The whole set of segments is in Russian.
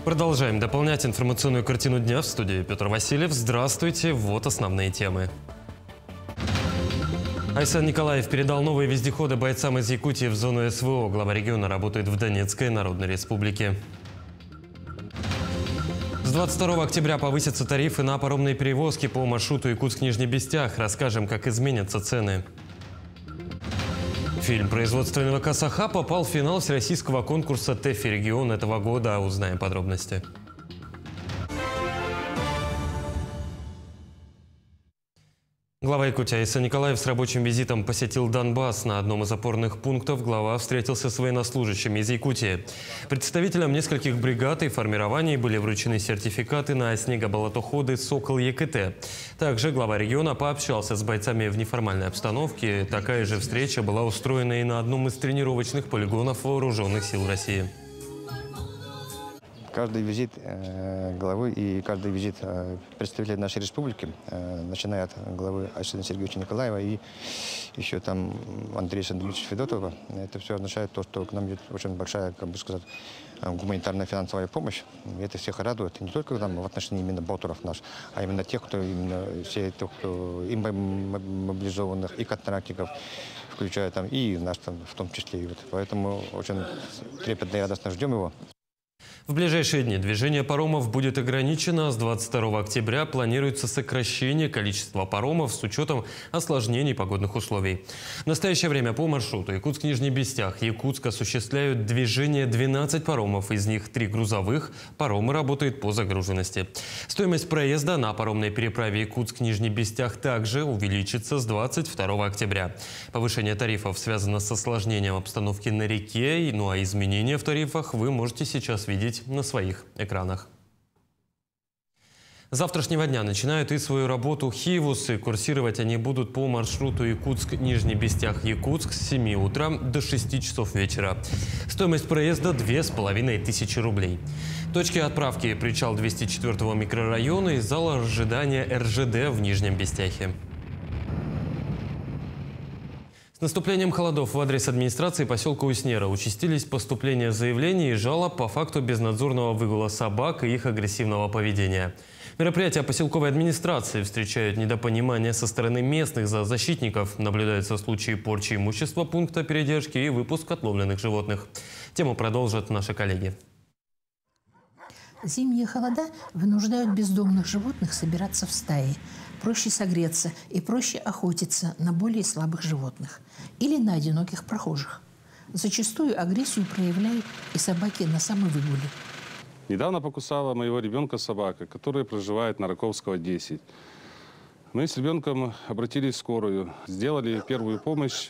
Продолжаем дополнять информационную картину дня. В студии Петр Васильев. Здравствуйте. Вот основные темы. Айсан Николаев передал новые вездеходы бойцам из Якутии в зону СВО. Глава региона работает в Донецкой Народной Республике. С 22 октября повысятся тарифы на паромные перевозки по маршруту Якутск-Нижний Бестях. Расскажем, как изменятся цены. Фильм производственного КСХ попал в финал всероссийского конкурса ТЭФИ «Регион» этого года. Узнаем подробности. Глава Якутии Айсан Николаев с рабочим визитом посетил Донбасс. На одном из опорных пунктов глава встретился с военнослужащими из Якутии. Представителям нескольких бригад и формирований были вручены сертификаты на снегоболотоходы «Сокол ЕКТ». Также глава региона пообщался с бойцами в неформальной обстановке. Такая же встреча была устроена и на одном из тренировочных полигонов Вооруженных сил России. Каждый визит главы и каждый визит представителей нашей республики, начиная от главы Айсана Сергеевича Николаева и еще там Андрея Сандовича Федотова, это все означает то, что к нам идет очень большая, как бы сказать, гуманитарная финансовая помощь. И это всех радует. И не только там, в отношении именно боттеров наш, а именно тех, кто именно все тех, кто и мобилизованных, и контрактников, включая там и нас там в том числе. И вот. Поэтому очень трепетно и радостно ждем его. В ближайшие дни движение паромов будет ограничено. С 22 октября планируется сокращение количества паромов с учетом осложнений погодных условий. В настоящее время по маршруту Якутск-Нижний Бестях, Якутск осуществляют движение 12 паромов, из них 3 грузовых. Паромы работают по загруженности. Стоимость проезда на паромной переправе Якутск-Нижний Бестях также увеличится с 22 октября. Повышение тарифов связано с осложнением обстановки на реке, ну а изменения в тарифах вы можете сейчас видеть на своих экранах. С завтрашнего дня начинают и свою работу хивусы. Курсировать они будут по маршруту Якутск-Нижний Бестях-Якутск с 7 утра до 6 часов вечера. Стоимость проезда 2500 рублей. Точки отправки: причал 204-го микрорайона и зала ожидания РЖД в Нижнем Бестяхе. С наступлением холодов в адрес администрации поселка Уснера участились поступления заявлений и жалоб по факту безнадзорного выгула собак и их агрессивного поведения. Мероприятия поселковой администрации встречают недопонимание со стороны местных зоозащитников. Наблюдаются случаи порчи имущества пункта передержки и выпуск отловленных животных. Тему продолжат наши коллеги. Зимние холода вынуждают бездомных животных собираться в стаи. Проще согреться и проще охотиться на более слабых животных или на одиноких прохожих. Зачастую агрессию проявляют и собаки на самовыгуле. Недавно покусала моего ребенка собака, которая проживает на Раковского, 10. Мы с ребенком обратились в скорую, сделали первую помощь,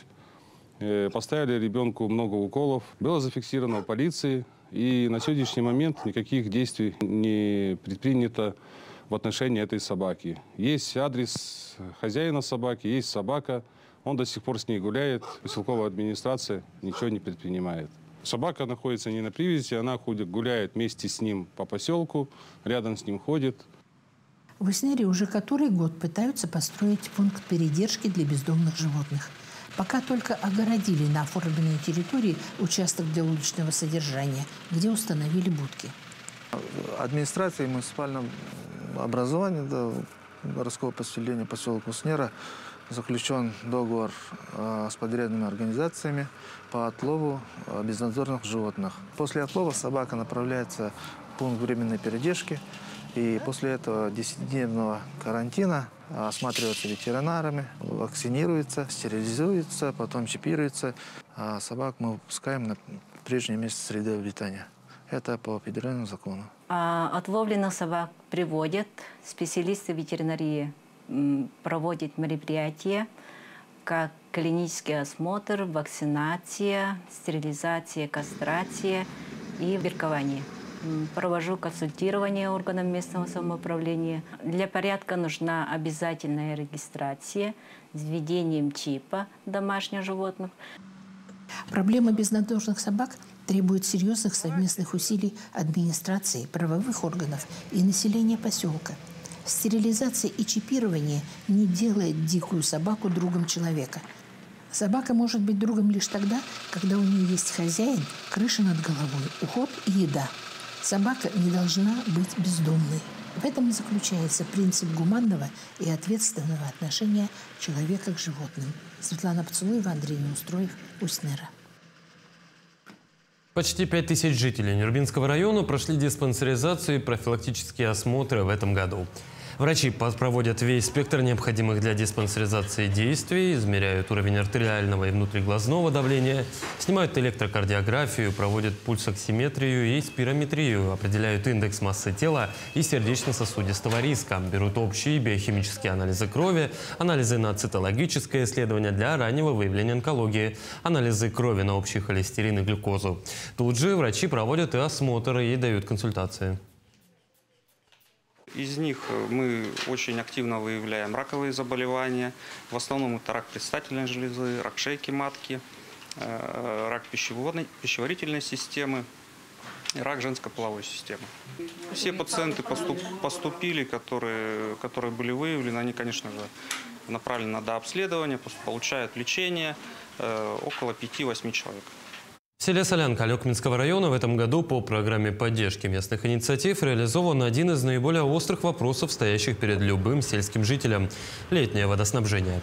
поставили ребенку много уколов. Было зафиксировано в полиции, и на сегодняшний момент никаких действий не предпринято в отношении этой собаки. Есть адрес хозяина собаки, есть собака. Он до сих пор с ней гуляет. Поселковая администрация ничего не предпринимает. Собака находится не на привязи, она гуляет вместе с ним по поселку, рядом с ним ходит. В Уснере уже который год пытаются построить пункт передержки для бездомных животных. Пока только огородили на оформленной территории участок для уличного содержания, где установили будки. Администрацией муниципального образования городского поселения поселка Уснера заключен договор с подрядными организациями по отлову безнадзорных животных. После отлова собака направляется в пункт временной передержки, и после этого 10-дневного карантина осматривается ветеринарами, вакцинируется, стерилизуется, потом чипируется. А собак мы выпускаем на прежнее место среды обитания. Это по федеральному закону. Отловленных собак приводят, специалисты ветеринарии проводят мероприятия, как клинический осмотр, вакцинация, стерилизация, кастрация и биркование. Провожу консультирование органам местного самоуправления. Для порядка нужна обязательная регистрация с введением чипа домашних животных. Проблема безнадзорных собак требует серьезных совместных усилий администрации, правовых органов и населения поселка. Стерилизация и чипирование не делает дикую собаку другом человека. Собака может быть другом лишь тогда, когда у нее есть хозяин, крыша над головой, уход и еда. Собака не должна быть бездомной. В этом и заключается принцип гуманного и ответственного отношения человека к животным. Светлана Поцелуева, Андрей Неустроев, Усть-Нера. Почти 5000 жителей Нюрбинского района прошли диспансеризацию и профилактические осмотры в этом году. Врачи проводят весь спектр необходимых для диспансеризации действий, измеряют уровень артериального и внутриглазного давления, снимают электрокардиографию, проводят пульсоксиметрию и спирометрию, определяют индекс массы тела и сердечно-сосудистого риска, берут общие биохимические анализы крови, анализы на цитологическое исследование для раннего выявления онкологии, анализы крови на общий холестерин и глюкозу. Тут же врачи проводят и осмотры и дают консультации. Из них мы очень активно выявляем раковые заболевания. В основном это рак предстательной железы, рак шейки матки, рак пищеварительной системы и рак женской половой системы. Все пациенты поступили, которые были выявлены, они, конечно же, направлены на дообследование, получают лечение, около 5-8 человек. В селе Солянка Алекминского района в этом году по программе поддержки местных инициатив реализован один из наиболее острых вопросов, стоящих перед любым сельским жителем – летнее водоснабжение.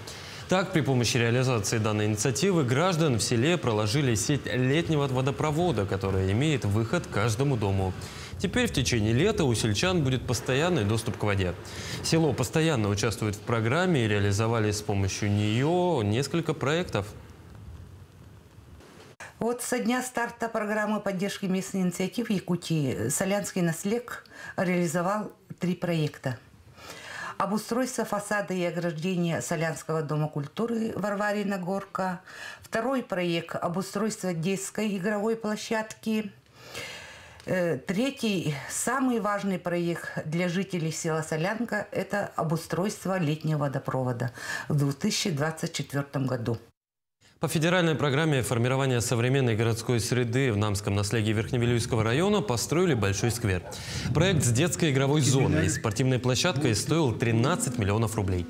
Так, при помощи реализации данной инициативы граждан в селе проложили сеть летнего водопровода, которая имеет выход к каждому дому. Теперь в течение лета у сельчан будет постоянный доступ к воде. Село постоянно участвует в программе и реализовали с помощью нее несколько проектов. Вот со дня старта программы поддержки местных инициатив в Якутии Солянский наслег реализовал 3 проекта. Обустройство фасада и ограждения Солянского дома культуры Варварина Горка. Второй проект – обустройство детской игровой площадки. Третий, самый важный проект для жителей села Солянка – это обустройство летнего водопровода в 2024 году. По федеральной программе формирования современной городской среды в Намском наследии Верхневилюйского района построили большой сквер. Проект с детской игровой зоной и спортивной площадкой стоил 13 миллионов рублей.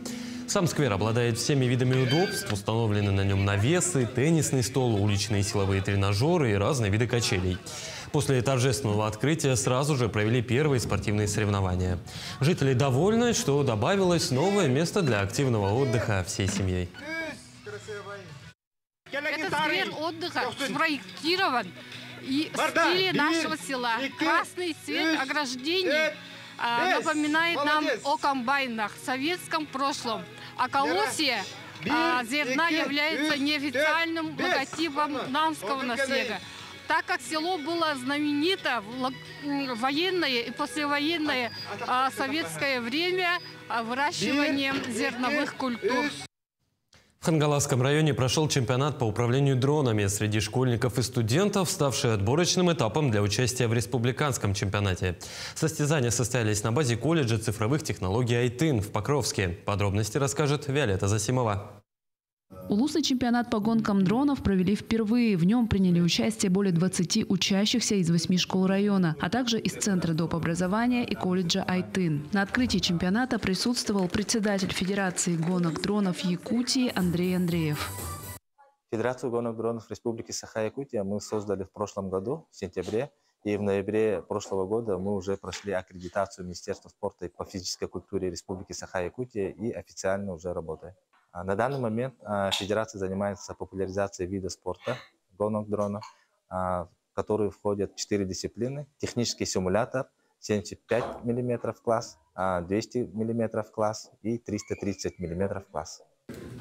Сам сквер обладает всеми видами удобств, установлены на нем навесы, теннисный стол, уличные силовые тренажеры и разные виды качелей. После торжественного открытия сразу же провели первые спортивные соревнования. Жители довольны, что добавилось новое место для активного отдыха всей семьей. Этот сквер отдыха спроектирован и в стиле нашего села. Красный цвет ограждений напоминает нам о комбайнах в советском прошлом. А колосье зерна является неофициальным логотипом намского наследия. Так как село было знаменито в военное и послевоенное советское время выращиванием зерновых культур. В Хангаласском районе прошел чемпионат по управлению дронами среди школьников и студентов, ставший отборочным этапом для участия в республиканском чемпионате. Состязания состоялись на базе колледжа цифровых технологий Айтын в Покровске. Подробности расскажет Виолетта Засимова. Улусный чемпионат по гонкам дронов провели впервые. В нем приняли участие более 20 учащихся из 8 школ района, а также из Центра доп. Образования и колледжа Айтын. На открытии чемпионата присутствовал председатель Федерации гонок дронов Якутии Андрей Андреев. Федерацию гонок дронов Республики Саха-Якутия мы создали в прошлом году, в сентябре. И в ноябре прошлого года мы уже прошли аккредитацию Министерства спорта и по физической культуре Республики Саха-Якутия и официально уже работаем. На данный момент Федерация занимается популяризацией вида спорта гонок дронов, в который входят 4 дисциплины. Технический симулятор, 75 мм класс, 200 мм класс и 330 мм класс.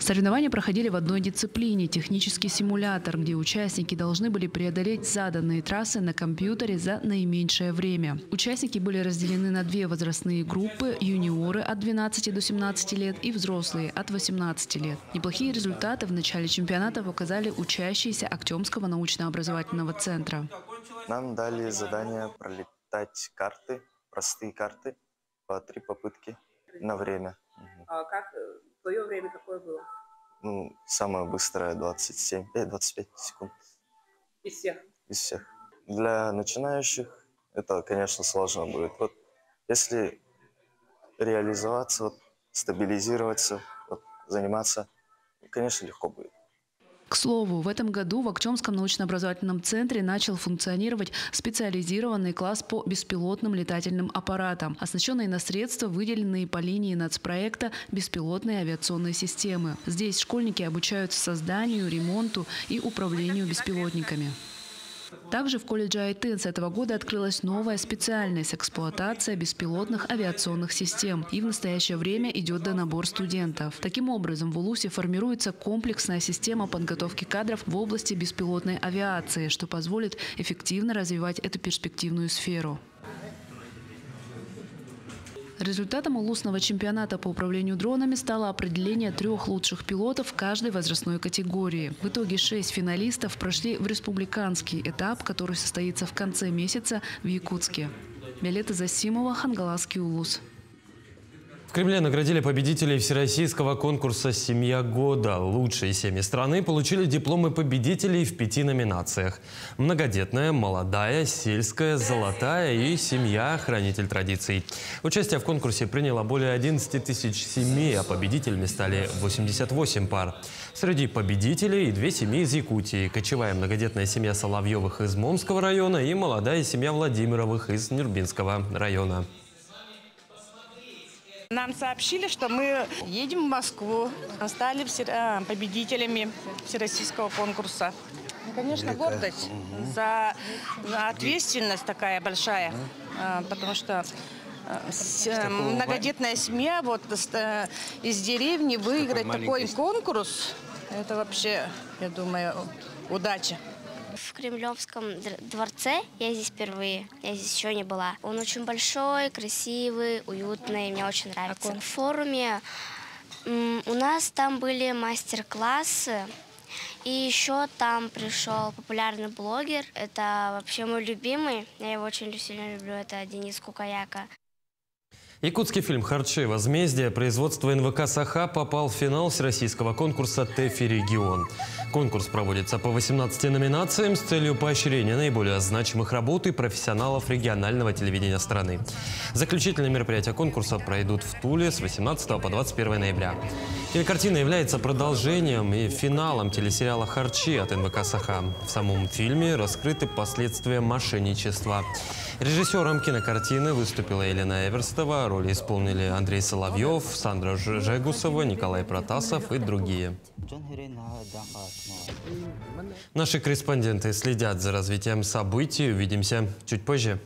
Соревнования проходили в одной дисциплине – технический симулятор, где участники должны были преодолеть заданные трассы на компьютере за наименьшее время. Участники были разделены на 2 возрастные группы – юниоры от 12 до 17 лет и взрослые от 18 лет. Неплохие результаты в начале чемпионата показали учащиеся Актемского научно-образовательного центра. Нам дали задание пролетать карты, простые карты, по 3 попытки на время. Твое время какое было? Самое быстрое 25 секунд. Из всех? Из всех. Для начинающих это, конечно, сложно будет. Вот если реализоваться, стабилизироваться, заниматься, конечно, легко будет. К слову, в этом году в Актёмском научно-образовательном центре начал функционировать специализированный класс по беспилотным летательным аппаратам, оснащенный на средства, выделенные по линии нацпроекта «Беспилотные авиационные системы». Здесь школьники обучаются созданию, ремонту и управлению беспилотниками. Также в колледже Айтын с этого года открылась новая специальность – эксплуатация беспилотных авиационных систем. И в настоящее время идет донабор студентов. Таким образом, в УЛУСе формируется комплексная система подготовки кадров в области беспилотной авиации, что позволит эффективно развивать эту перспективную сферу. Результатом улусного чемпионата по управлению дронами стало определение 3 лучших пилотов каждой возрастной категории. В итоге 6 финалистов прошли в республиканский этап, который состоится в конце месяца в Якутске. Виолетта Засимова, Хангаласский улус. В Кремле наградили победителей всероссийского конкурса «Семья года». Лучшие семьи страны получили дипломы победителей в 5 номинациях. Многодетная, молодая, сельская, золотая и семья хранитель традиций. Участие в конкурсе приняло более 11 тысяч семей, а победителями стали 88 пар. Среди победителей 2 семьи из Якутии. Кочевая многодетная семья Соловьевых из Момского района и молодая семья Владимировых из Нюрбинского района. Нам сообщили, что мы едем в Москву, стали победителями всероссийского конкурса. Конечно, гордость за ответственность такая большая, потому что многодетная семья вот из деревни выиграть такой конкурс, это вообще, я думаю, удача. В Кремлевском дворце я здесь впервые, я здесь еще не была. Он очень большой, красивый, уютный, мне очень нравится. В форуме у нас там были мастер-классы, и еще там пришел популярный блогер. Это вообще мой любимый, я его очень сильно люблю, это Денис Кукаяка. Якутский фильм «Харчи. Возмездие» производства НВК «Саха» попал в финал всероссийского конкурса «ТЭФИ Регион». Конкурс проводится по 18 номинациям с целью поощрения наиболее значимых работ и профессионалов регионального телевидения страны. Заключительные мероприятия конкурса пройдут в Туле с 18 по 21 ноября. Кинокартина является продолжением и финалом телесериала «Харчи» от НВК «Саха». В самом фильме раскрыты последствия мошенничества. Режиссером кинокартины выступила Елена Эверстова, роли исполнили Андрей Соловьев, Сандра Жегусова, Николай Протасов и другие. Наши корреспонденты следят за развитием событий. Увидимся чуть позже.